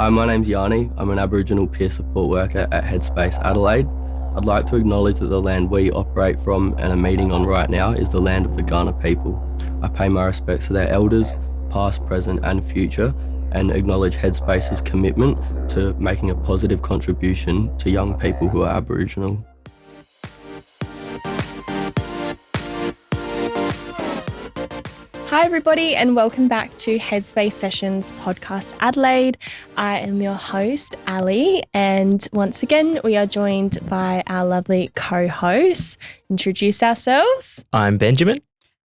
Hi, my name's Yanni. I'm an Aboriginal peer support worker at Headspace Adelaide. I'd like to acknowledge that the land we operate from and are meeting on right now is the land of the Kaurna people. I pay my respects to their elders, past, present and future, and acknowledge Headspace's commitment to making a positive contribution to young people who are Aboriginal. Hi everybody and welcome back to Headspace Sessions Podcast Adelaide. I am your host Ali, and once again we are joined by our lovely co-hosts. Introduce ourselves. I'm Benjamin.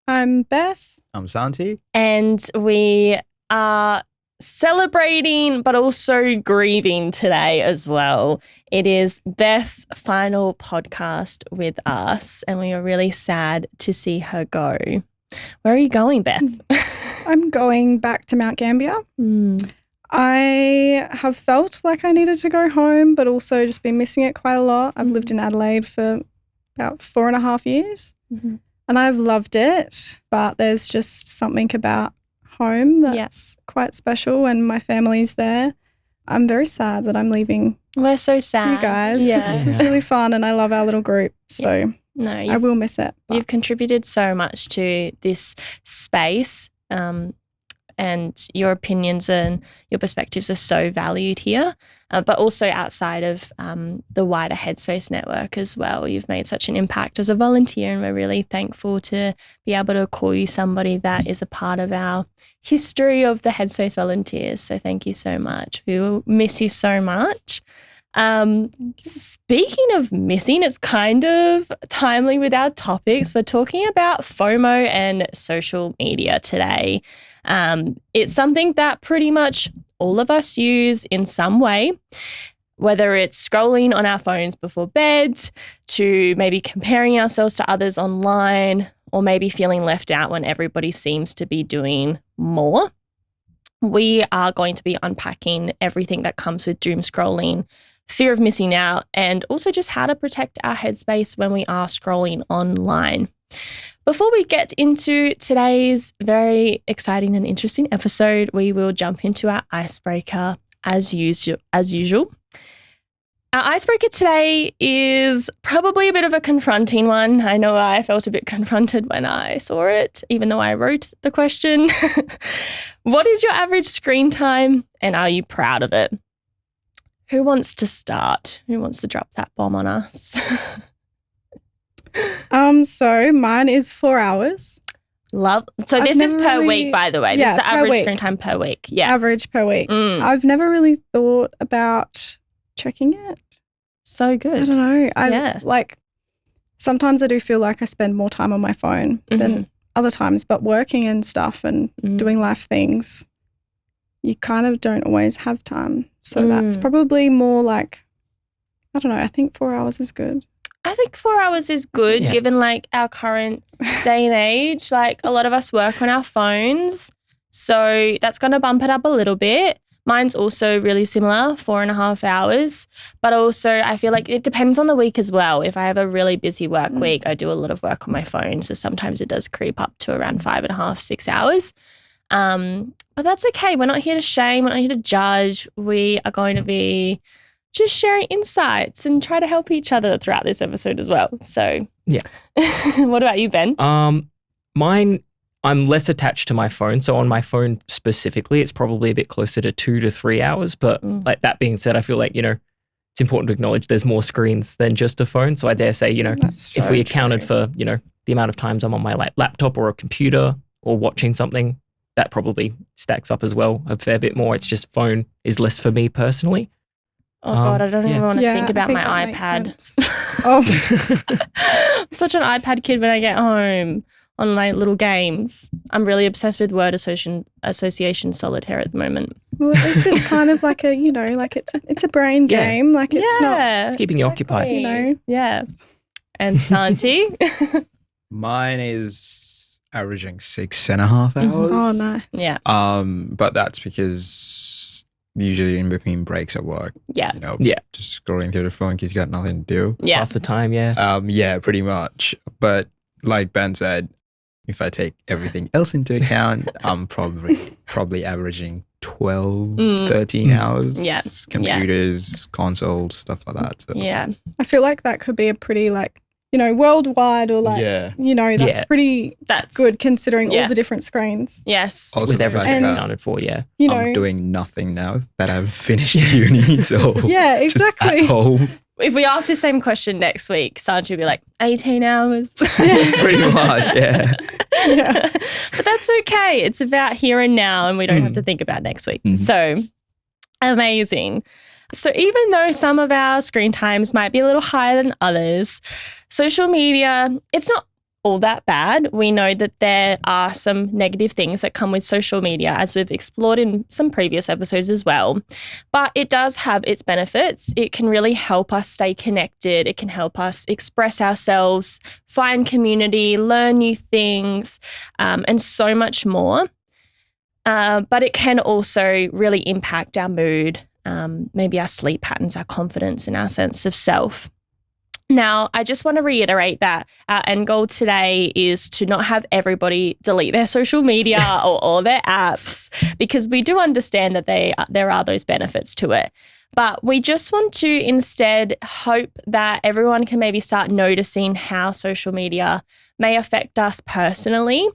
I'm Beth. I'm Santi. And we are celebrating but also grieving today as well. It is Beth's final podcast with us and we are really sad to see her go. Where are you going, Beth? I'm going back to Mount Gambier. I have felt like I needed to go home, but also just been missing it quite a lot. I've lived in Adelaide for about 4.5 years and I've loved it, but there's just something about home that's quite special and my family's there. I'm very sad that I'm leaving. We're so sad. You guys, because this is really fun and I love our little group, so no, I will miss it. You've contributed so much to this space and your opinions and your perspectives are so valued here, but also outside of the wider Headspace network as well. You've made such an impact as a volunteer and we're really thankful to be able to call you somebody that is a part of our history of the Headspace volunteers. So thank you so much. We will miss you so much. Speaking of missing, it's kind of timely with our topics. We're talking about FOMO and social media today. It's something that pretty much all of us use in some way, whether it's scrolling on our phones before bed, to maybe comparing ourselves to others online, or maybe feeling left out when everybody seems to be doing more. We are going to be unpacking everything that comes with doom scrolling, fear of missing out, and also just how to protect our headspace when we are scrolling online. Before we get into today's very exciting and interesting episode, we will jump into our icebreaker as usual. Our icebreaker today is probably a bit of a confronting one. I know I felt a bit confronted when I saw it, even though I wrote the question. What is your average screen time and are you proud of it? Who wants to start? Who wants to drop that bomb on us? So mine is 4 hours. So this is per week, by the way. This is the average screen time per week. Yeah. Average per week. I've never really thought about checking it. So good. I don't know. Like sometimes I do feel like I spend more time on my phone than other times, but working and stuff and doing life things, you kind of don't always have time. So that's probably more like, I don't know, I think 4 hours is good. I think 4 hours is good given like our current day and age. Like a lot of us work on our phones. So that's going to bump it up a little bit. Mine's also really similar, 4.5 hours. But also I feel like it depends on the week as well. If I have a really busy work week, I do a lot of work on my phone. So sometimes it does creep up to around 5.5, 6 hours. But that's okay. We're not here to shame. We're not here to judge. We are going to be just sharing insights and try to help each other throughout this episode as well. So yeah. What about you, Ben? Mine, I'm less attached to my phone. So on my phone specifically, it's probably a bit closer to 2 to 3 hours. But like that being said, I feel like, it's important to acknowledge there's more screens than just a phone. So I dare say, if we accounted for, the amount of times I'm on my laptop or a computer or watching something, that probably stacks up as well a fair bit more. It's just phone is less for me personally. Oh, God, I don't even want to think about my iPad. I'm such an iPad kid when I get home on my little games. I'm really obsessed with word association solitaire at the moment. Well, at least it's kind of like a, like it's a brain game. Like it's not. It's keeping you occupied. Yeah. And Santi? Mine is averaging 6.5 hours. Oh, nice. Yeah. But that's because usually in between breaks at work, just scrolling through the phone because you got nothing to do. Yeah. Pass the time, yeah. Pretty much. But like Ben said, if I take everything else into account, I'm probably averaging 12, 13 hours. Yeah. Computers, consoles, stuff like that. So. Yeah. I feel like that could be a pretty worldwide or that's pretty good considering all the different screens. Yes. Also with everything accounted for, I'm doing nothing now that I've finished uni, so yeah, exactly. Just at home. If we ask the same question next week, Santi will be like, 18 hours. Pretty much, yeah. But that's okay. It's about here and now, and we don't have to think about next week. So amazing. So even though some of our screen times might be a little higher than others, social media, it's not all that bad. We know that there are some negative things that come with social media, as we've explored in some previous episodes as well. But it does have its benefits. It can really help us stay connected. It can help us express ourselves, find community, learn new things, and so much more. But it can also really impact our mood, maybe our sleep patterns, our confidence, and our sense of self. Now, I just want to reiterate that our end goal today is to not have everybody delete their social media or all their apps, because we do understand that there are those benefits to it. But we just want to instead hope that everyone can maybe start noticing how social media may affect us personally,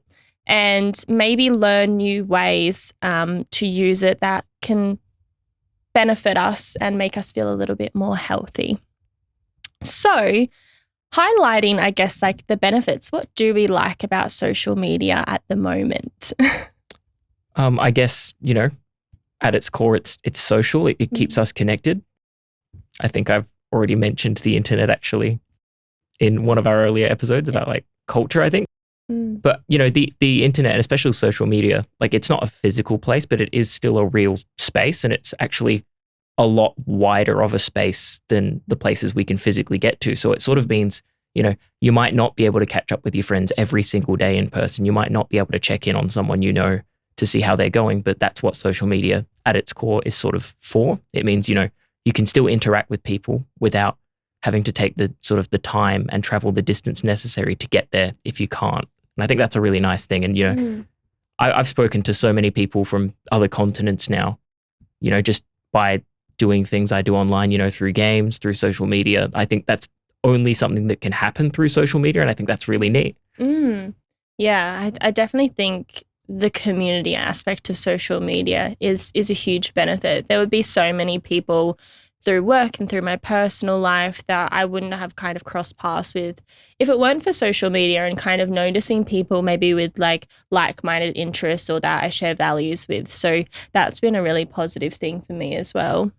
and maybe learn new ways to use it that can benefit us and make us feel a little bit more healthy. So, highlighting, I guess, like the benefits, what do we like about social media at the moment? I guess, at its core, it's social. It keeps us connected. I think I've already mentioned the internet actually in one of our earlier episodes about like culture, I think. But, the internet, and especially social media, like it's not a physical place, but it is still a real space, and it's actually a lot wider of a space than the places we can physically get to. So it sort of means, you might not be able to catch up with your friends every single day in person. You might not be able to check in on someone to see how they're going, but that's what social media at its core is sort of for. It means, you can still interact with people without having to take the sort of the time and travel the distance necessary to get there if you can't. And I think that's a really nice thing. And, I've spoken to so many people from other continents now, just by doing things I do online, through games, through social media. I think that's only something that can happen through social media, and I think that's really neat. Yeah, I definitely think the community aspect of social media is a huge benefit. There would be so many people through work and through my personal life that I wouldn't have kind of crossed paths with if it weren't for social media, and kind of noticing people maybe with like-minded interests or that I share values with. So that's been a really positive thing for me as well.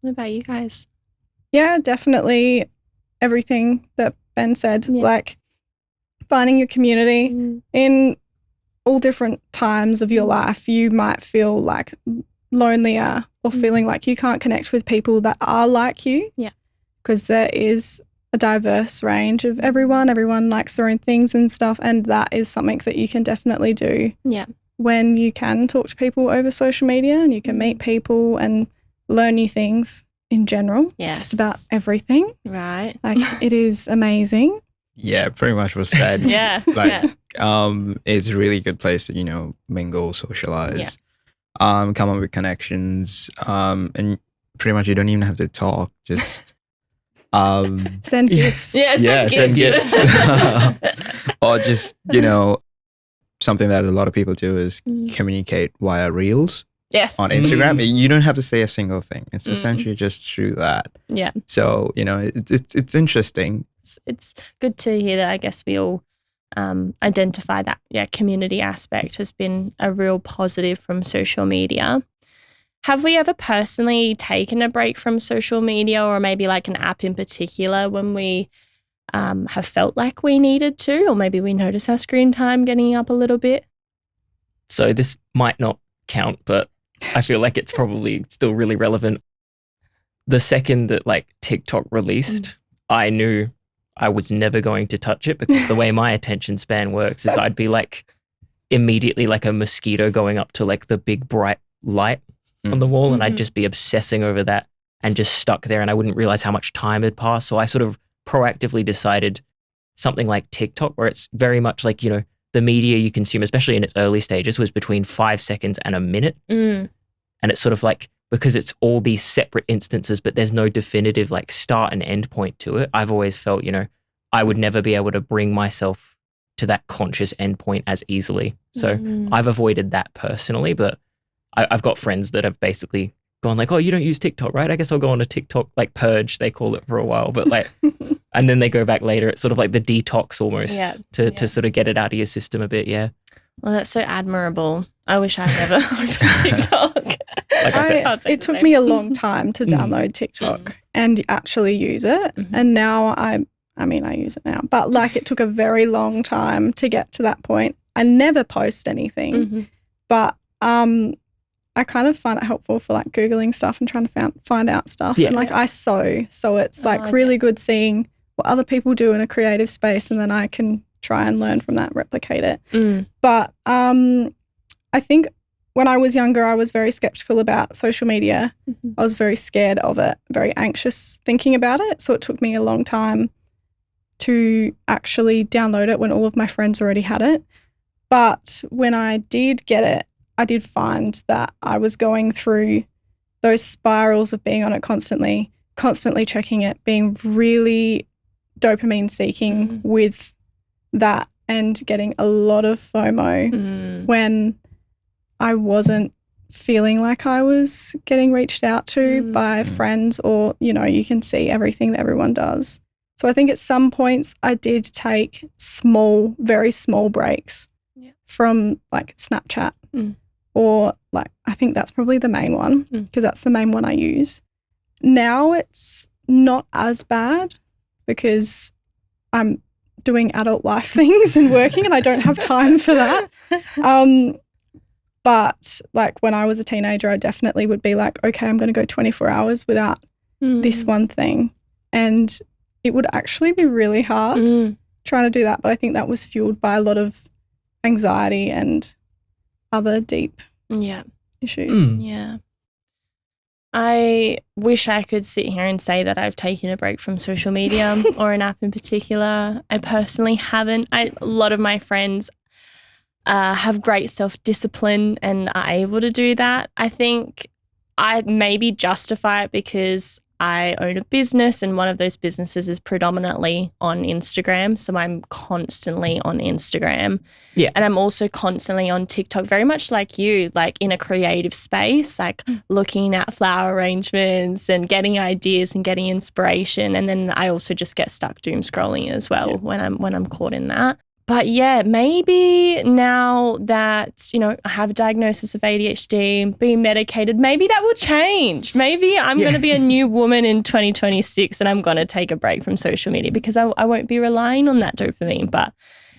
What about you guys? Yeah, definitely everything that Ben said, like finding your community in all different times of your life. You might feel like lonelier or feeling like you can't connect with people that are like you. Yeah. Because there is a diverse range of everyone. Everyone likes their own things and stuff. And that is something that you can definitely do. Yeah. When you can talk to people over social media and you can meet people and learn new things in general. Yeah. Just about everything. Right. Like it is amazing. Yeah, pretty much was said. Yeah. It's a really good place to, mingle, socialize, come up with connections, and pretty much you don't even have to talk, just send gifts. Yeah, send gifts. Or just, something that a lot of people do is communicate via reels. Yes. On Instagram. You don't have to say a single thing. It's essentially just through that. Yeah. So, it's interesting. It's good to hear that. I guess we all identify that, community aspect has been a real positive from social media. Have we ever personally taken a break from social media, or maybe like an app in particular, when we have felt like we needed to, or maybe we notice our screen time getting up a little bit? So this might not count, but I feel like it's probably still really relevant. The second that TikTok released, I knew I was never going to touch it, because the way my attention span works is I'd be immediately like a mosquito going up to the big bright light on the wall, and I'd just be obsessing over that and just stuck there, and I wouldn't realize how much time had passed. So I sort of proactively decided something like TikTok, where it's very much the media you consume, especially in its early stages, was between 5 seconds and a minute. And it's sort of like, because it's all these separate instances, but there's no definitive like start and end point to it. I've always felt, you know, I would never be able to bring myself to that conscious end point as easily. So I've avoided that personally, but I've got friends that have basically gone like, oh, you don't use TikTok, right? I guess I'll go on a TikTok like purge, they call it, for a while, but like, and then they go back later. It's sort of like the detox almost to sort of get it out of your system a bit. Yeah. Well, that's so admirable. I wish I never opened TikTok. Like I said, it took me a long time to download TikTok and actually use it. And now I use it now, but like it took a very long time to get to that point. I never post anything, but I kind of find it helpful for like Googling stuff and trying to find out stuff. And like I sew, so it's like really good seeing what other people do in a creative space, and then I can try and learn from that, replicate it. But I think when I was younger, I was very skeptical about social media. I was very scared of it, very anxious thinking about it. So it took me a long time to actually download it when all of my friends already had it. But when I did get it, I did find that I was going through those spirals of being on it constantly checking it, being really dopamine seeking with that, and getting a lot of FOMO when I wasn't feeling like I was getting reached out to by friends, or, you know, you can see everything that everyone does. So I think at some points I did take small, very small breaks from like Snapchat or like, I think that's probably the main one because that's the main one I use. Now it's not as bad because I'm doing adult life things and working and I don't have time for that. But like when I was a teenager, I definitely would be like, okay, I'm going to go 24 hours without this one thing. And it would actually be really hard trying to do that. But I think that was fueled by a lot of anxiety and other deep issues. Yeah. I wish I could sit here and say that I've taken a break from social media or an app in particular. I personally haven't. A lot of my friends have great self-discipline and are able to do that. I think I maybe justify it because I own a business and one of those businesses is predominantly on Instagram. So I'm constantly on Instagram. Yeah. And I'm also constantly on TikTok, very much like you, like in a creative space, like looking at flower arrangements and getting ideas and getting inspiration. And then I also just get stuck doom scrolling as well when I'm caught in that. But yeah, maybe now that, you know, I have a diagnosis of ADHD, being medicated, maybe that will change. Maybe I'm going to be a new woman in 2026 and I'm going to take a break from social media because I won't be relying on that dopamine. But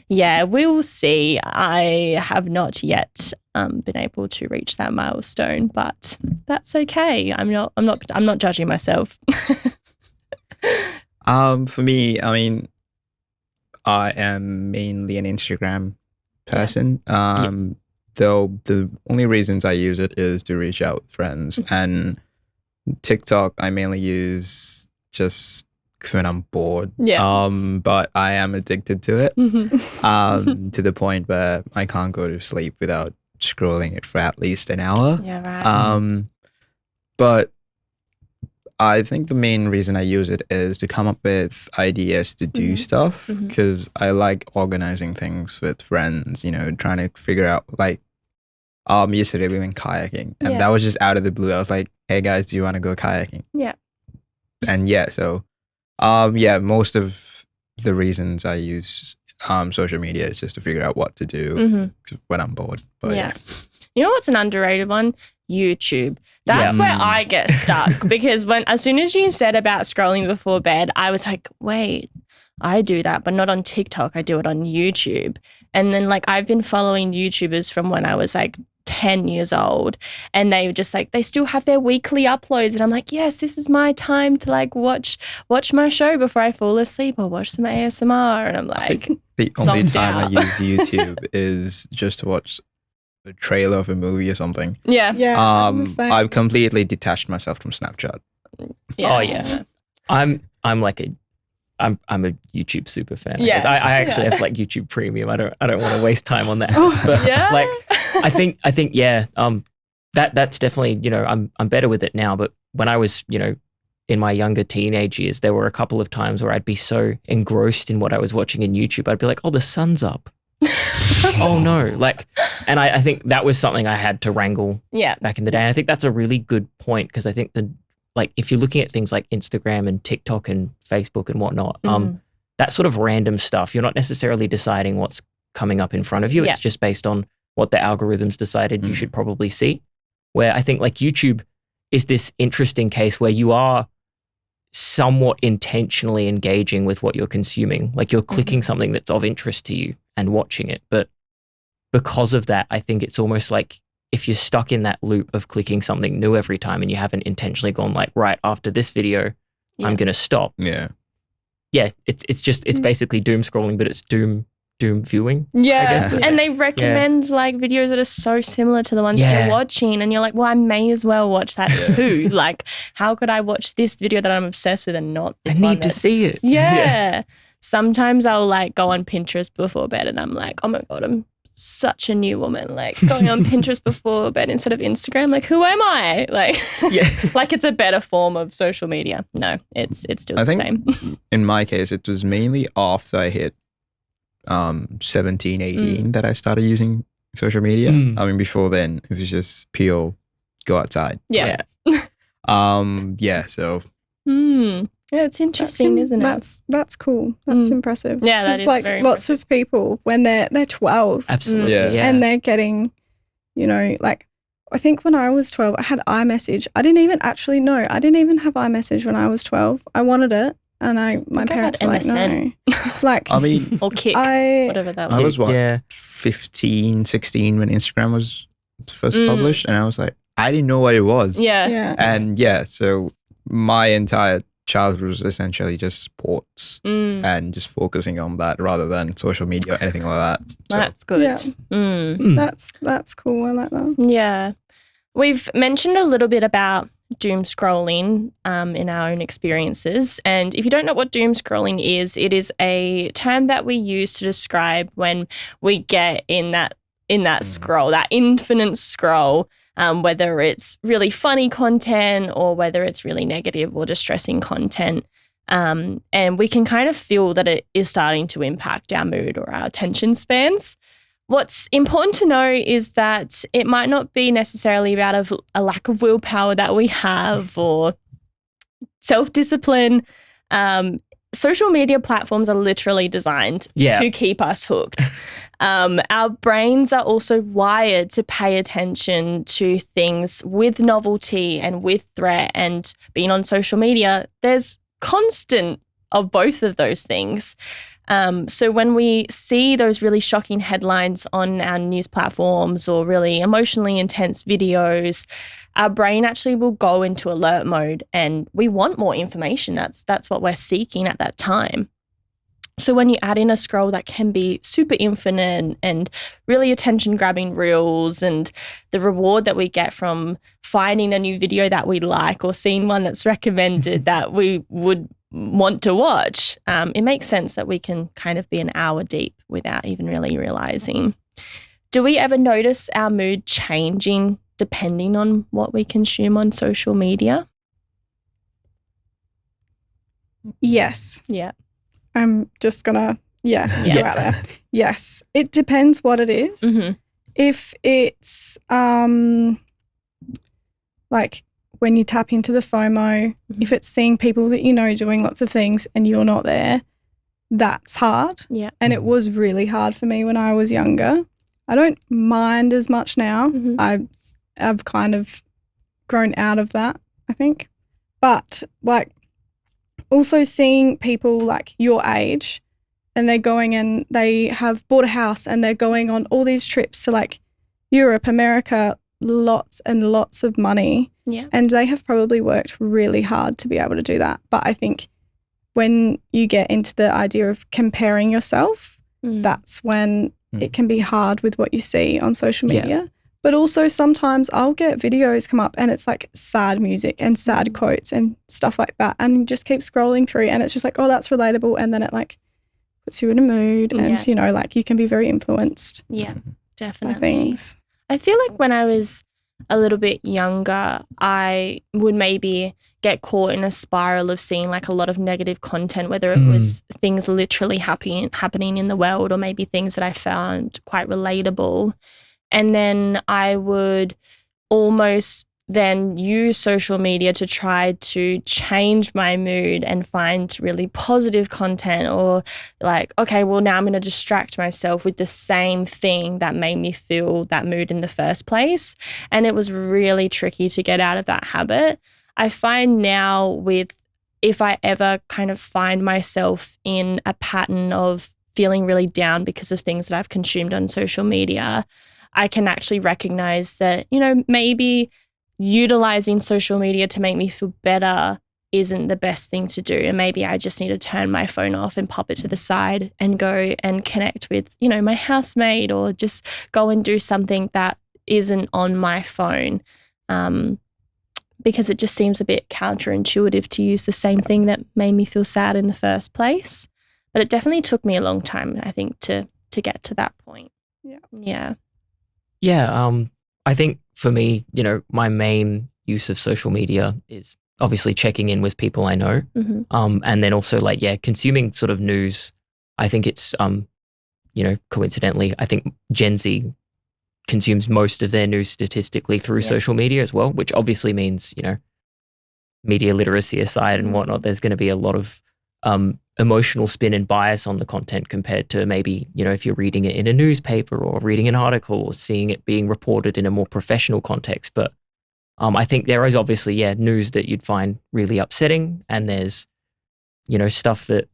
yeah, we'll see. I have not yet been able to reach that milestone, but that's okay. I'm not judging myself. For me, I mean, I am mainly an Instagram person, though the only reasons I use it is to reach out with friends. And TikTok I mainly use just when I'm bored. But I am addicted to it to the point where I can't go to sleep without scrolling it for at least an hour. But I think the main reason I use it is to come up with ideas to do stuff, because I like organizing things with friends, you know, trying to figure out, like, yesterday we went kayaking and that was just out of the blue. I was like, hey guys, do you want to go kayaking? And so most of the reasons I use social media is just to figure out what to do when I'm bored. But you know what's an underrated one? YouTube. That's where I get stuck because as soon as you said about scrolling before bed, I was like, wait, I do that, but not on TikTok. I do it on YouTube. And then like I've been following YouTubers from when I was like 10 years old and they just like, they still have their weekly uploads and I'm like, yes, this is my time to like watch my show before I fall asleep or watch some ASMR. And I'm like, the only time I use YouTube is just to watch a trailer of a movie or something. I've completely detached myself from Snapchat. I'm like I'm a YouTube super fan. Yeah. I actually have like YouTube Premium. I don't want to waste time on that. Oh, but yeah. like I think yeah. That's definitely, you know, I'm better with it now. But when I was, you know, in my younger teenage years, there were a couple of times where I'd be so engrossed in what I was watching in YouTube. I'd be like, oh, the sun's up. Oh no. Like, and I think that was something I had to wrangle back in the day. And I think that's a really good point, because I think like if you're looking at things like Instagram and TikTok and Facebook and whatnot, that sort of random stuff, you're not necessarily deciding what's coming up in front of you. Yeah. It's just based on what the algorithms decided you should probably see. Where I think like YouTube is this interesting case where you are somewhat intentionally engaging with what you're consuming. Like you're clicking something that's of interest to you and watching it. But because of that, I think it's almost like if you're stuck in that loop of clicking something new every time and you haven't intentionally gone like, right, after this video, I'm going to stop. Yeah. Yeah, it's basically doom scrolling, but it's doom viewing. Yeah. I guess. And they recommend like videos that are so similar to the ones that you're watching, and you're like, well, I may as well watch that too. Like, how could I watch this video that I'm obsessed with and not this I one need to see it. Yeah. Sometimes I'll like go on Pinterest before bed and I'm like, oh my God, I'm such a new woman, like going on Pinterest before bed instead of Instagram. Like, who am I? Like, like it's a better form of social media. No, it's still the same. In my case, it was mainly after I hit 17, 18 that I started using social media. I mean, before then it was just pure go outside. Yeah. So yeah, it's interesting, isn't it? That's cool. That's impressive. Yeah, that is like very lots of people when they're 12. Absolutely. Yeah. And they're getting, you know, like I think when I was 12, I had iMessage. I didn't even have iMessage when I was 12. I wanted it. And my parents were like, no. Like, I mean, or Kick, whatever that was. I was 15, 16 when Instagram was first published, and I was like, I didn't know what it was. Yeah. And so my entire childhood was essentially just sports and just focusing on that rather than social media or anything like that. So. That's good. Yeah. That's cool. I like that. Yeah. We've mentioned a little bit about doom scrolling in our own experiences. And if you don't know what doom scrolling is, it is a term that we use to describe when we get in that scroll, that infinite scroll, whether it's really funny content or whether it's really negative or distressing content. And we can kind of feel that it is starting to impact our mood or our attention spans. What's important to know is that it might not be necessarily about a lack of willpower that we have or self-discipline. Social media platforms are literally designed to keep us hooked. Our brains are also wired to pay attention to things with novelty and with threat, and being on social media, there's constant of both of those things. So when we see those really shocking headlines on our news platforms or really emotionally intense videos, our brain actually will go into alert mode and we want more information. That's what we're seeking at that time. So when you add in a scroll that can be super infinite and really attention-grabbing reels, and the reward that we get from finding a new video that we like or seeing one that's recommended that we would want to watch, it makes sense that we can kind of be an hour deep without even really realizing. Do we ever notice our mood changing depending on what we consume on social media? Yes. Yeah. I'm just gonna go out there. Yes. It depends what it is. Mm-hmm. If it's like when you tap into the FOMO, if it's seeing people that you know doing lots of things and you're not there, that's hard. Yeah. And it was really hard for me when I was younger. I don't mind as much now. I've kind of grown out of that, I think. But like also seeing people like your age and they're going and they have bought a house and they're going on all these trips to like Europe, America, lots and lots of money. Yeah. And they have probably worked really hard to be able to do that. But I think when you get into the idea of comparing yourself, that's when it can be hard with what you see on social media. But also sometimes I'll get videos come up and it's like sad music and sad quotes and stuff like that. And you just keep scrolling through and it's just like, oh, that's relatable. And then it like puts you in a mood and, you know, like you can be very influenced. Yeah, By definitely. things. I feel like when I was a little bit younger, I would maybe get caught in a spiral of seeing like a lot of negative content, whether it was things literally happening in the world or maybe things that I found quite relatable. And then I would almost then use social media to try to change my mood and find really positive content, or like, okay, well, now I'm going to distract myself with the same thing that made me feel that mood in the first place. And it was really tricky to get out of that habit. I find now if I ever kind of find myself in a pattern of feeling really down because of things that I've consumed on social media, I can actually recognize that, you know, maybe utilizing social media to make me feel better isn't the best thing to do. And maybe I just need to turn my phone off and pop it to the side and go and connect with, you know, my housemate, or just go and do something that isn't on my phone. Because it just seems a bit counterintuitive to use the same thing that made me feel sad in the first place. But it definitely took me a long time, I think, to get to that point. Yeah. Yeah, I think for me, you know, my main use of social media is obviously checking in with people I know, and then also like, consuming sort of news. I think it's, you know, coincidentally, I think Gen Z consumes most of their news statistically through social media as well, which obviously means, you know, media literacy aside and whatnot, there's going to be a lot of emotional spin and bias on the content compared to maybe, you know, if you're reading it in a newspaper or reading an article or seeing it being reported in a more professional context. But I think there is obviously, news that you'd find really upsetting, and there's, you know, stuff that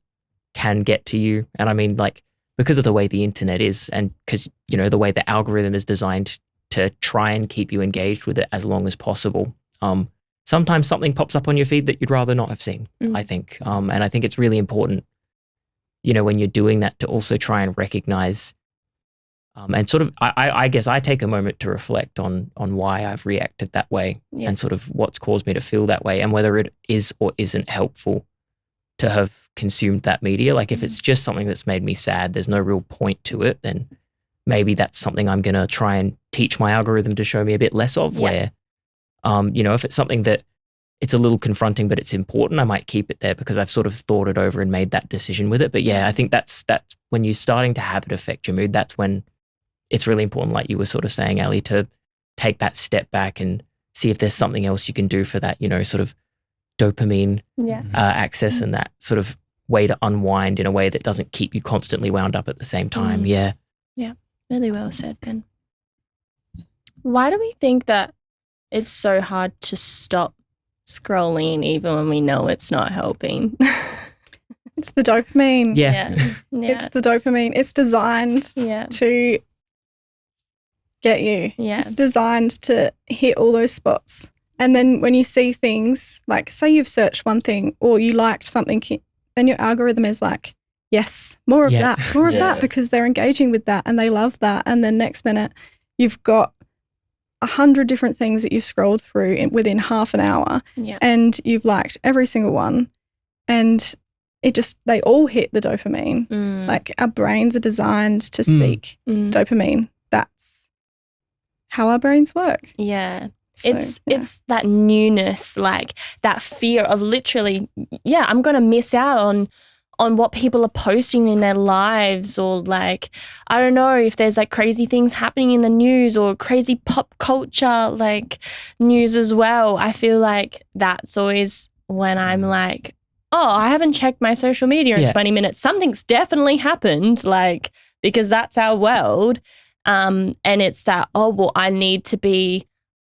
can get to you. And I mean, like, because of the way the internet is, and because, you know, the way the algorithm is designed to try and keep you engaged with it as long as possible, sometimes something pops up on your feed that you'd rather not have seen, I think. And I think it's really important, you know, when you're doing that, to also try and recognize and sort of, I guess I take a moment to reflect on why I've reacted that way and sort of what's caused me to feel that way, and whether it is or isn't helpful to have consumed that media. Like if it's just something that's made me sad, there's no real point to it, then maybe that's something I'm going to try and teach my algorithm to show me a bit less of, where, you know, if it's something that it's a little confronting but it's important, I might keep it there because I've sort of thought it over and made that decision with it. But I think that's when you're starting to have it affect your mood, that's when it's really important, like you were sort of saying, Ali, to take that step back and see if there's something else you can do for that, you know, sort of dopamine access and that sort of way to unwind in a way that doesn't keep you constantly wound up at the same time. Yeah, really well said, Ben. Why do we think that it's so hard to stop scrolling even when we know it's not helping? It's the dopamine. It's the dopamine. It's designed to get you. It's designed to hit all those spots. And then when you see things, like say you've searched one thing or you liked something, then your algorithm is like, yes, more of that, more of that, because they're engaging with that and they love that. And then next minute you've got 100 different things that you've scrolled through within half an hour and you've liked every single one. And they all hit the dopamine. Like our brains are designed to seek dopamine. That's how our brains work. Yeah. So, it's that newness, like that fear of literally, I'm going to miss out on what people are posting in their lives, or like, I don't know if there's like crazy things happening in the news or crazy pop culture like news as well. I feel like that's always when I'm like, oh, I haven't checked my social media in 20 minutes. Something's definitely happened, like, because that's our world. And it's that, oh, well, I need to be,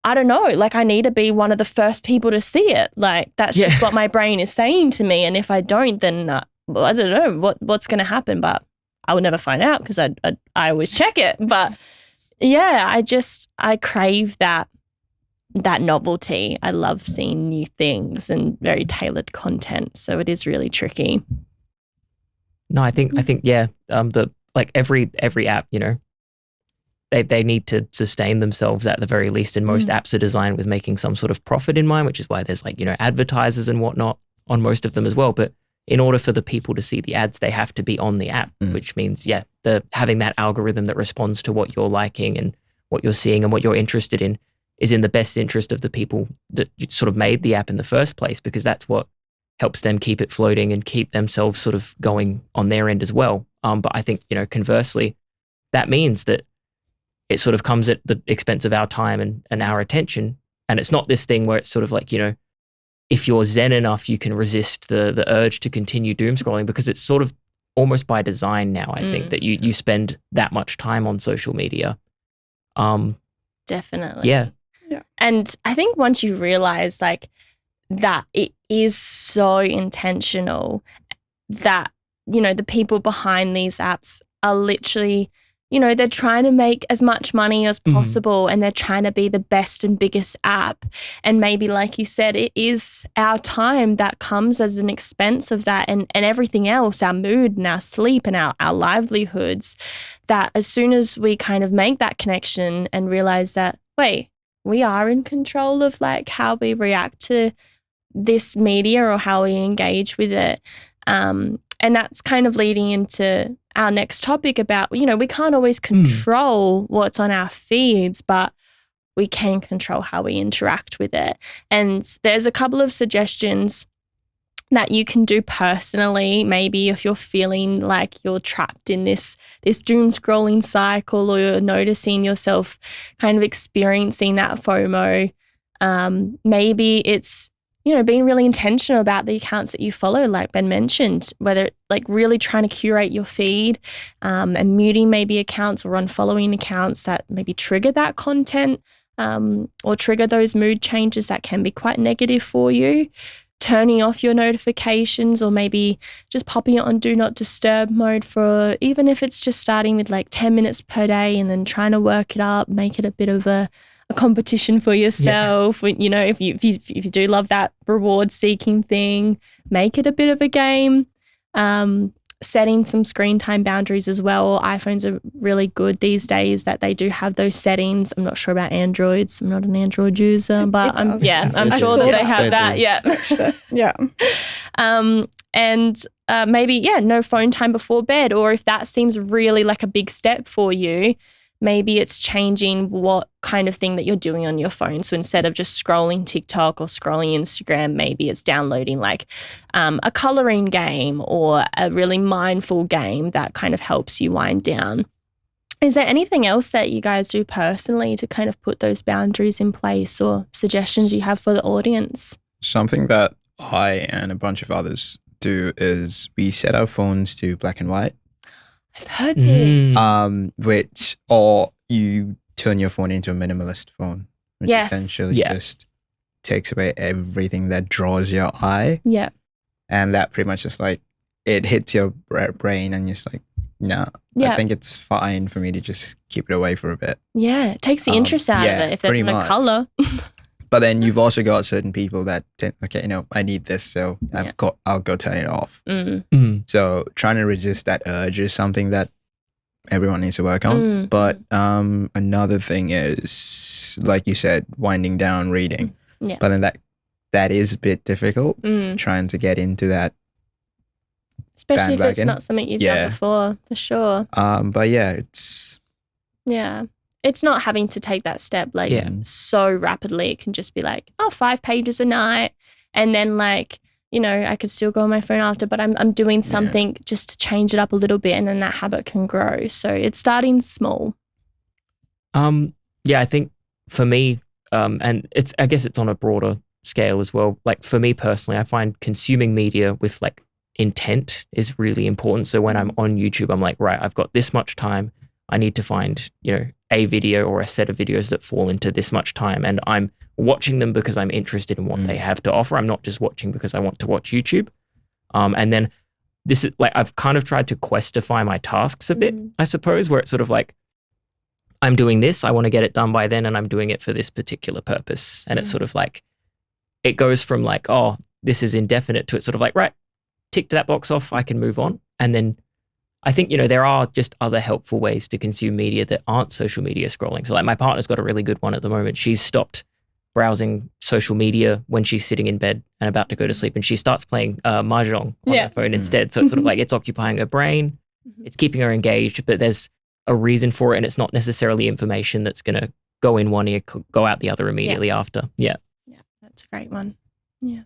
I don't know, like I need to be one of the first people to see it. Like that's just what my brain is saying to me. And if I don't, then well, I don't know what's going to happen, but I will never find out because I always check it. But I crave that novelty. I love seeing new things and very tailored content. So it is really tricky. No, I think the like every app, you know, they need to sustain themselves at the very least, and most apps are designed with making some sort of profit in mind, which is why there's like, advertisers and whatnot on most of them as well. But in order for the people to see the ads, they have to be on the app, which means, having that algorithm that responds to what you're liking and what you're seeing and what you're interested in is in the best interest of the people that sort of made the app in the first place, because that's what helps them keep it floating and keep themselves sort of going on their end as well. But I think, conversely, that means that it sort of comes at the expense of our time and our attention. And it's not this thing where it's sort of like, if you're zen enough, you can resist the urge to continue doom scrolling, because it's sort of almost by design now, I think, that you spend that much time on social media. Definitely. Yeah. And I think once you realize like that it is so intentional, that, the people behind these apps are literally, they're trying to make as much money as possible, and they're trying to be the best and biggest app. And maybe, like you said, it is our time that comes as an expense of that, and everything else, our mood and our sleep and our livelihoods, that as soon as we kind of make that connection and realize that, wait, we are in control of like how we react to this media or how we engage with it. And that's kind of leading into our next topic about, we can't always control what's on our feeds, but we can control how we interact with it. And there's a couple of suggestions that you can do personally, maybe if you're feeling like you're trapped in this doom scrolling cycle, or you're noticing yourself kind of experiencing that FOMO. Maybe it's, being really intentional about the accounts that you follow, like Ben mentioned, whether like really trying to curate your feed, and muting maybe accounts or unfollowing accounts that maybe trigger that content, or trigger those mood changes that can be quite negative for you. Turning off your notifications, or maybe just popping it on do not disturb mode for, even if it's just starting with like 10 minutes per day, and then trying to work it up, make it a bit of a competition for yourself. If you do love that reward seeking thing, make it a bit of a game. Setting some screen time boundaries as well. iPhones are really good these days that they do have those settings. I'm not sure about Androids. I'm not an Android user, but I'm sure that they have that. Yeah. And maybe, no phone time before bed, or if that seems really like a big step for you, maybe it's changing what kind of thing that you're doing on your phone. So instead of just scrolling TikTok or scrolling Instagram, maybe it's downloading like a colouring game or a really mindful game that kind of helps you wind down. Is there anything else that you guys do personally to kind of put those boundaries in place, or suggestions you have for the audience? Something that I and a bunch of others do is we set our phones to black and white. I've heard this. Or you turn your phone into a minimalist phone, which Yes. essentially just takes away everything that draws your eye. Yeah. And that pretty much just like, it hits your brain and you're just like, no, Yeah. I think it's fine for me to just keep it away for a bit. Yeah. It takes the interest out of it if there's pretty no much. colour. But then you've also got certain people that think, okay, I need this, so I'll go turn it off. So trying to resist that urge is something that everyone needs to work on. But another thing is, like you said, winding down reading. Yeah. But then that is a bit difficult, trying to get into that. Especially if it's bandwagon. not something you've done before, for sure. But yeah, it's... Yeah. It's not having to take that step so rapidly. It can just be like, 5 pages a night. And then like, I could still go on my phone after, but I'm doing something just to change it up a little bit, and then that habit can grow. So it's starting small. I think for me, and I guess it's on a broader scale as well. Like for me personally, I find consuming media with like intent is really important. So when I'm on YouTube, I'm like, right, I've got this much time. I need to find, a video or a set of videos that fall into this much time. And I'm watching them because I'm interested in what they have to offer. I'm not just watching because I want to watch YouTube. And then this is like, I've kind of tried to questify my tasks a bit, I suppose, where it's sort of like, I'm doing this, I want to get it done by then, and I'm doing it for this particular purpose. And it's sort of like, it goes from like, this is indefinite, to it's sort of like, right, tick that box off, I can move on. And then I think, you know, there are just other helpful ways to consume media that aren't social media scrolling. So like my partner's got a really good one at the moment. She's stopped browsing social media when she's sitting in bed and about to go to sleep, and she starts playing Mahjong on her phone instead. So it's sort of like it's occupying her brain. It's keeping her engaged, but there's a reason for it, and it's not necessarily information that's going to go in one ear, go out the other immediately after. Yeah, that's a great one. Yeah.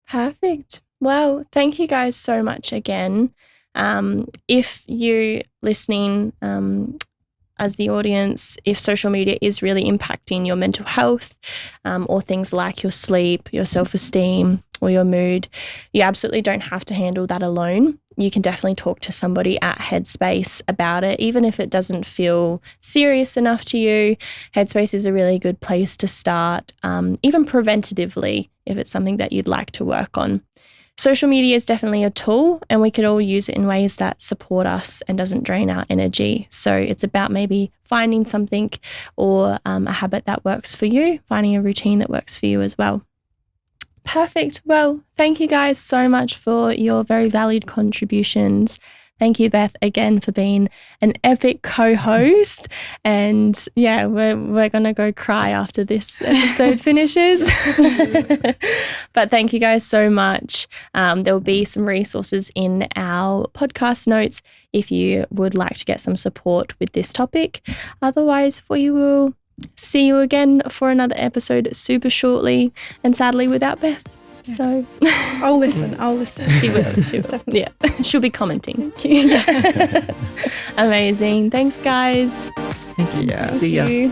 Perfect. Well, thank you guys so much again. If you listening as the audience, if social media is really impacting your mental health or things like your sleep, your self-esteem or your mood, you absolutely don't have to handle that alone. You can definitely talk to somebody at Headspace about it, even if it doesn't feel serious enough to you. Headspace is a really good place to start, even preventatively, if it's something that you'd like to work on. Social media is definitely a tool, and we could all use it in ways that support us and doesn't drain our energy. So it's about maybe finding something or a habit that works for you, finding a routine that works for you as well. Perfect. Well, thank you guys so much for your very valued contributions. Thank you, Beth, again for being an epic co-host. And yeah, we're going to go cry after this episode finishes. But thank you guys so much. There'll be some resources in our podcast notes if you would like to get some support with this topic. Otherwise, we will see you again for another episode super shortly, and sadly without Beth. So I'll listen. She will. Yeah. She'll be commenting. Yeah. Amazing. Thanks, guys. Thank you. Thank you.